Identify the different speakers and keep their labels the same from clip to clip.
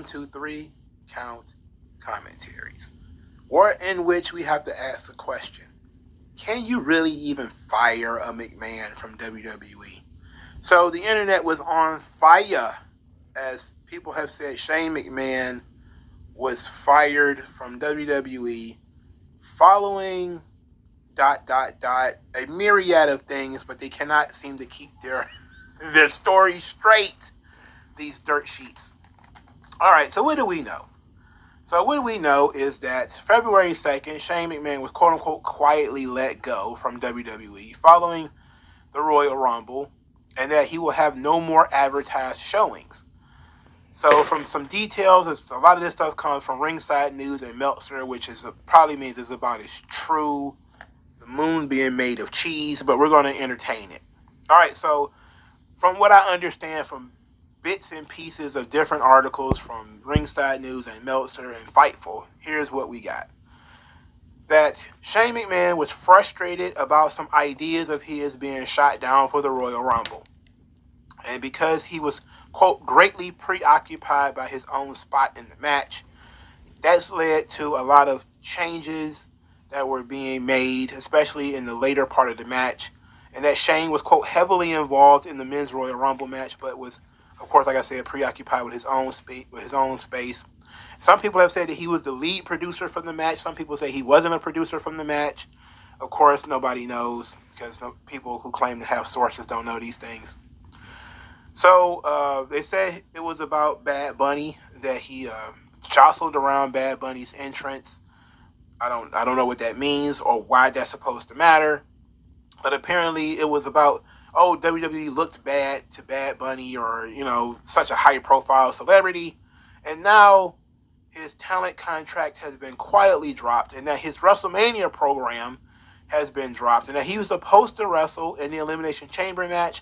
Speaker 1: 1, 2, 3 count commentaries, or in which we have to ask the question, can you really even fire a McMahon from WWE? So the internet was on fire, as people have said Shane McMahon was fired from WWE following ... a myriad of things, but they cannot seem to keep their story straight, these dirt sheets. All right, so what do we know? So what we know is that February 2nd, Shane McMahon was quote-unquote quietly let go from WWE following the Royal Rumble, and that he will have no more advertised showings. So from some details, a lot of this stuff comes from Ringside News and Meltzer, which probably means it's about as true, the moon being made of cheese, but we're going to entertain it. All right, so from what I understand from bits and pieces of different articles from Ringside News and Meltzer and Fightful, here's what we got. That Shane McMahon was frustrated about some ideas of his being shot down for the Royal Rumble. And because he was, quote, greatly preoccupied by his own spot in the match, that's led to a lot of changes that were being made, especially in the later part of the match. And that Shane was, quote, heavily involved in the Men's Royal Rumble match, but was, of course, like I said, preoccupied with his own space. Some people have said that he was the lead producer from the match. Some people say he wasn't a producer from the match. Of course, nobody knows, because people who claim to have sources don't know these things. So they said it was about Bad Bunny, that he jostled around Bad Bunny's entrance. I don't know what that means or why that's supposed to matter. But apparently it was about, WWE looked bad to Bad Bunny, or, such a high profile celebrity. And now his talent contract has been quietly dropped, and that his WrestleMania program has been dropped, and that he was supposed to wrestle in the Elimination Chamber match,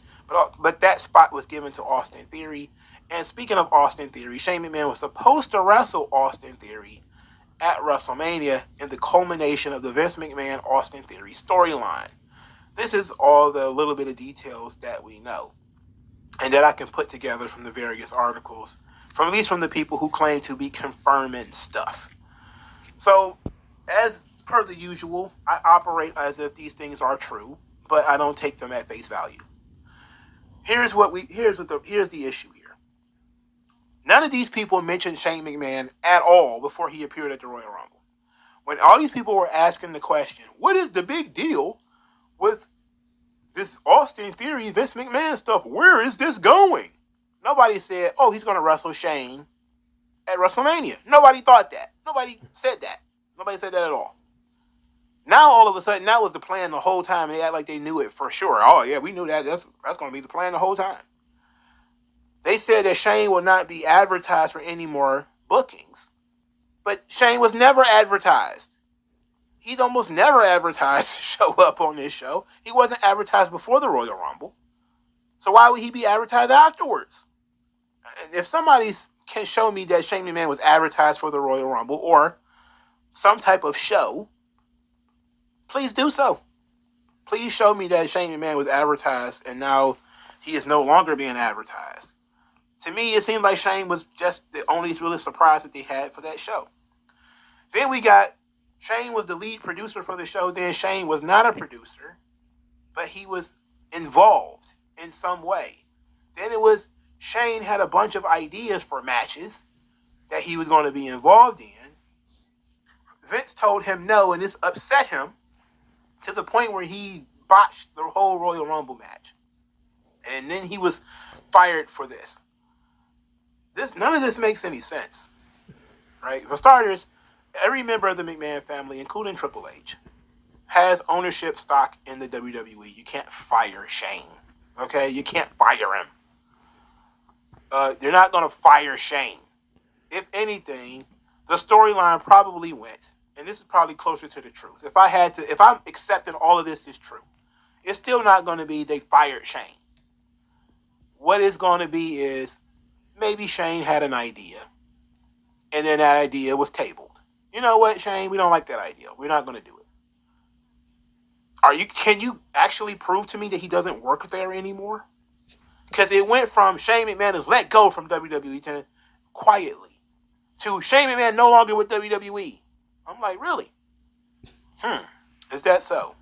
Speaker 1: but that spot was given to Austin Theory. And speaking of Austin Theory, Shane McMahon was supposed to wrestle Austin Theory at WrestleMania in the culmination of the Vince McMahon-Austin Theory storyline. This is all the little bit of details that we know, and that I can put together from the various articles, at least from the people who claim to be confirming stuff. So, as per the usual, I operate as if these things are true, but I don't take them at face value. Here's the issue here. None of these people mentioned Shane McMahon at all before he appeared at the Royal Rumble. When all these people were asking the question, what is the big deal with this Austin Theory, Vince McMahon stuff? Where is this going? Nobody said, he's going to wrestle Shane at WrestleMania. Nobody thought that. Nobody said that. Nobody said that at all. Now, all of a sudden, that was the plan the whole time. They act like they knew it for sure. Oh, yeah, we knew that. That's going to be the plan the whole time. They said that Shane will not be advertised for any more bookings. But Shane was never advertised. He's almost never advertised to show up on this show. He wasn't advertised before the Royal Rumble. So why would he be advertised afterwards? If somebody can show me that Shane McMahon was advertised for the Royal Rumble or some type of show, please do so. Please show me that Shane McMahon was advertised and now he is no longer being advertised. To me, it seemed like Shane was just the only really surprise that they had for that show. Then we got Shane was the lead producer for the show. Then Shane was not a producer, but he was involved in some way. Then it was Shane had a bunch of ideas for matches that he was going to be involved in. Vince told him no, and this upset him to the point where he botched the whole Royal Rumble match. And then he was fired for this. None of this makes any sense, right? For starters, every member of the McMahon family, including Triple H, has ownership stock in the WWE. You can't fire Shane, okay? You can't fire him. You're not going to fire Shane. If anything, the storyline probably went, and this is probably closer to the truth. If I'm accepting all of this is true, it's still not going to be they fired Shane. What it's going to be is maybe Shane had an idea, and then that idea was tabled. You know what, Shane? We don't like that idea. We're not going to do it. Can you actually prove to me that he doesn't work there anymore? Because it went from Shane McMahon is let go from WWE to quietly. to Shane McMahon no longer with WWE. I'm like, really? Is that so?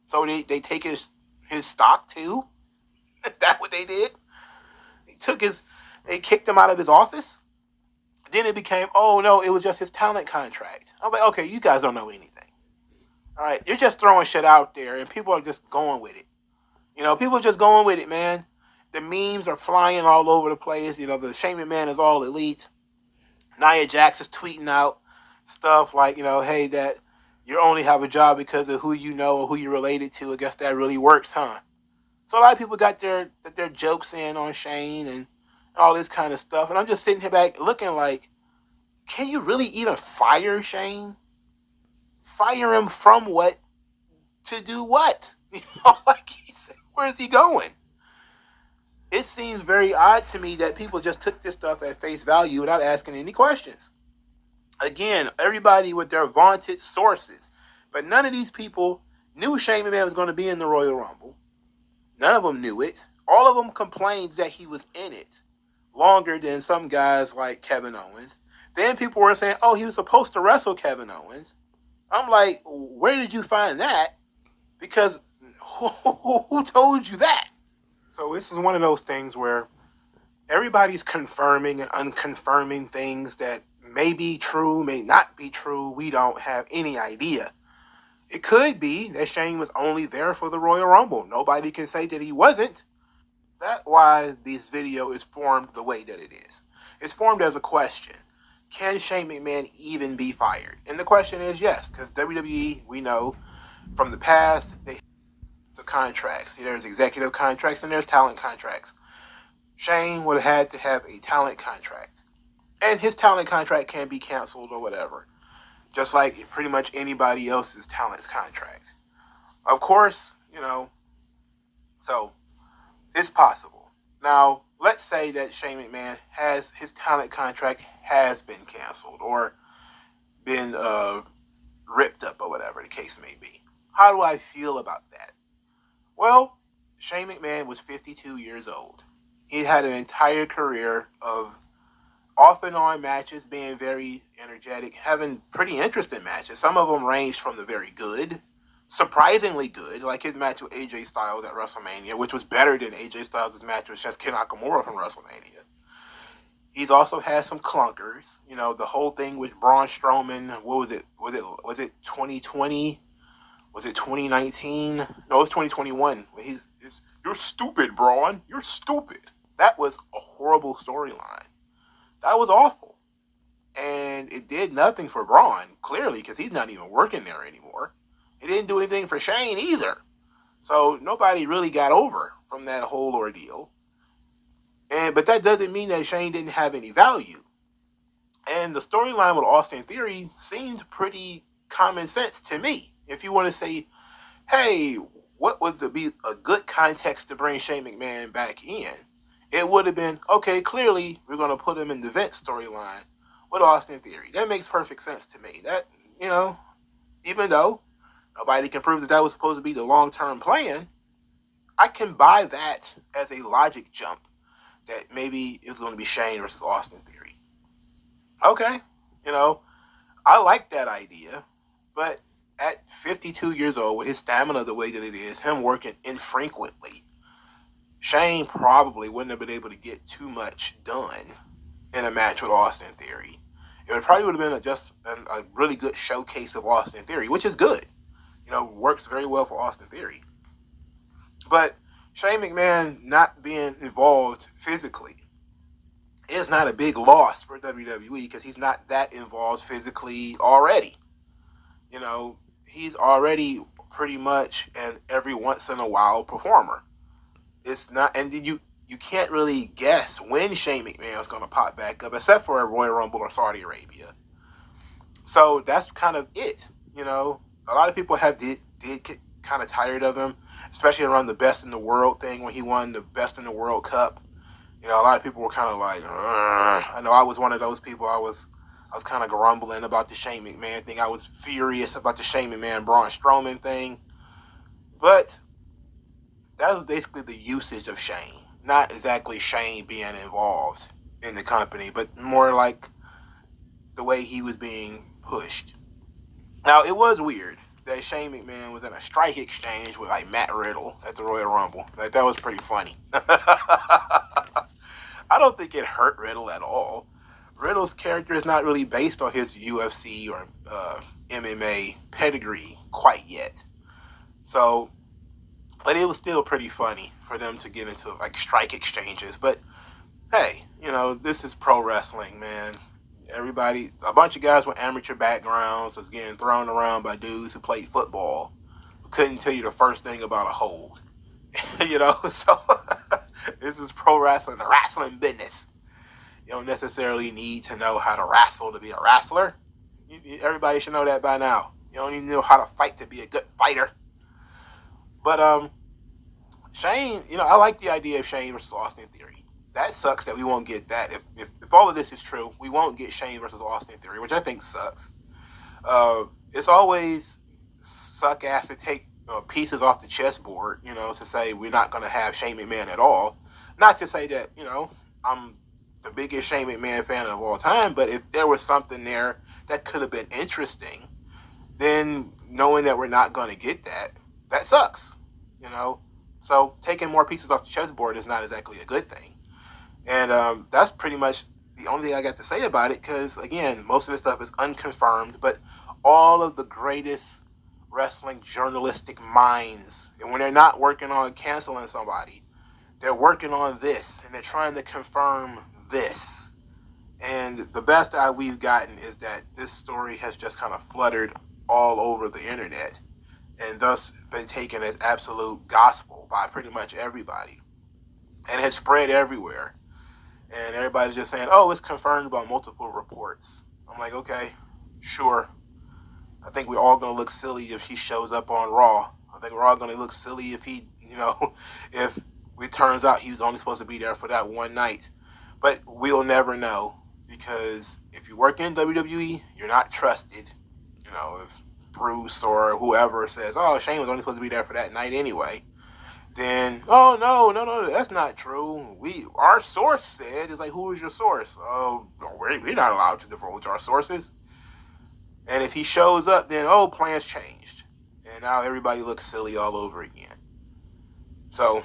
Speaker 1: So they take his stock too? Is that what they did? They kicked him out of his office. Then it became, oh no, it was just his talent contract. I'm like, okay, you guys don't know anything. All right, you're just throwing shit out there, and people are just going with it. People are just going with it, man. The memes are flying all over the place. The Shane McMahon is all elite. Nia Jax is tweeting out stuff like, hey, that you only have a job because of who you know or who you're related to. I guess that really works, huh? So a lot of people got their jokes in on Shane and all this kind of stuff. And I'm just sitting here back looking like, can you really even fire Shane? Fire him from what? To do what? Like he said, where is he going? It seems very odd to me that people just took this stuff at face value without asking any questions. Again, everybody with their vaunted sources. But none of these people knew Shane McMahon was going to be in the Royal Rumble. None of them knew it. All of them complained that he was in it longer than some guys like Kevin Owens. Then people were saying, oh, he was supposed to wrestle Kevin Owens. I'm like, where did you find that? Because who told you that? So this is one of those things where everybody's confirming and unconfirming things that may be true, may not be true. We don't have any idea. It could be that Shane was only there for the Royal Rumble. Nobody can say that he wasn't. That's why this video is formed the way that it is. It's formed as a question. Can Shane McMahon even be fired? And the question is yes, because WWE, we know from the past, they have the contracts. There's executive contracts and there's talent contracts. Shane would have had to have a talent contract. And his talent contract can be canceled or whatever. Just like pretty much anybody else's talent's contract. Of course, so it's possible. Now, let's say that Shane McMahon his talent contract has been canceled or been ripped up or whatever the case may be. How do I feel about that? Well, Shane McMahon was 52 years old. He had an entire career of off and on matches, being very energetic, having pretty interesting matches. Some of them ranged from the very good, surprisingly good, like his match with AJ Styles at WrestleMania, which was better than AJ Styles' match with Shinsuke Nakamura from WrestleMania. He's also had some clunkers. The whole thing with Braun Strowman. What was it? Was it 2020? Was it 2019? No, it was 2021. You're stupid, Braun. You're stupid. That was a horrible storyline. That was awful. And it did nothing for Braun, clearly, because he's not even working there anymore. It didn't do anything for Shane either. So nobody really got over from that whole ordeal. But that doesn't mean that Shane didn't have any value. And the storyline with Austin Theory seemed pretty common sense to me. If you want to say, hey, what would be a good context to bring Shane McMahon back in? It would have been, okay, clearly we're going to put him in the Vince storyline with Austin Theory. That makes perfect sense to me. That, even though nobody can prove that was supposed to be the long-term plan, I can buy that as a logic jump that maybe it's going to be Shane versus Austin Theory. Okay, I like that idea, but at 52 years old, with his stamina the way that it is, him working infrequently, Shane probably wouldn't have been able to get too much done in a match with Austin Theory. It probably would have been just a really good showcase of Austin Theory, which is good. Works very well for Austin Theory. But Shane McMahon not being involved physically is not a big loss for WWE because he's not that involved physically already. He's already pretty much an every once in a while performer. It's not, and you can't really guess when Shane McMahon is going to pop back up, except for a Royal Rumble or Saudi Arabia. So that's kind of it. A lot of people did get kind of tired of him, especially around the Best in the World thing when he won the Best in the World Cup. A lot of people were kind of like, I know I was one of those people. I was kind of grumbling about the Shane McMahon thing. I was furious about the Shane McMahon Braun Strowman thing. But that was basically the usage of Shane. Not exactly Shane being involved in the company, but more like the way he was being pushed. Now, it was weird that Shane McMahon was in a strike exchange with like Matt Riddle at the Royal Rumble. Like, that was pretty funny. I don't think it hurt Riddle at all. Riddle's character is not really based on his UFC or MMA pedigree quite yet. So, but it was still pretty funny for them to get into like strike exchanges. But hey, you know, this is pro wrestling, man. Everybody, a bunch of guys with amateur backgrounds was getting thrown around by dudes who played football, who couldn't tell you the first thing about a hold. You know, so this is pro wrestling, the wrestling business. You don't necessarily need to know how to wrestle to be a wrestler. Everybody should know that by now. You don't even know how to fight to be a good fighter. But Shane, you know, I like the idea of Shane versus Austin Theory. That sucks that we won't get that. If all of this is true, we won't get Shane versus Austin Theory, which I think sucks. It's always suck ass to take pieces off the chessboard, you know, to say we're not going to have Shane McMahon at all. Not to say that, you know, I'm the biggest Shane McMahon fan of all time, but if there was something there that could have been interesting, then knowing that we're not going to get that, that sucks, you know. So taking more pieces off the chessboard is not exactly a good thing. And that's pretty much the only thing I got to say about it, because, again, most of this stuff is unconfirmed, but all of the greatest wrestling journalistic minds, and when they're not working on canceling somebody, they're working on this, and they're trying to confirm this. And the best that we've gotten is that this story has just kind of fluttered all over the internet, and thus been taken as absolute gospel by pretty much everybody, and has spread everywhere. And everybody's just saying, oh, it's confirmed by multiple reports. I'm like, okay, sure. I think we're all going to look silly if he shows up on Raw. I think we're all going to look silly if he, you know, if it turns out he was only supposed to be there for that one night. But we'll never know, because if you work in WWE, you're not trusted. You know, if Bruce or whoever says, oh, Shane was only supposed to be there for that night anyway, then, oh, no, that's not true. Our source said, it's like, who is your source? Oh, we're not allowed to divulge our sources. And if he shows up, then, oh, plans changed. And now everybody looks silly all over again. So,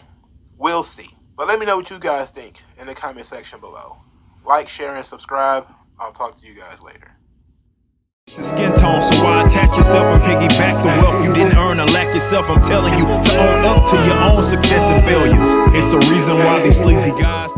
Speaker 1: we'll see. But let me know what you guys think in the comment section below. Like, share, and subscribe. I'll talk to you guys later.
Speaker 2: Skin tone, so why attach yourself and piggyback the wealth you didn't earn or lack yourself? I'm telling you to own up to your own success and failures. It's a reason why these sleazy guys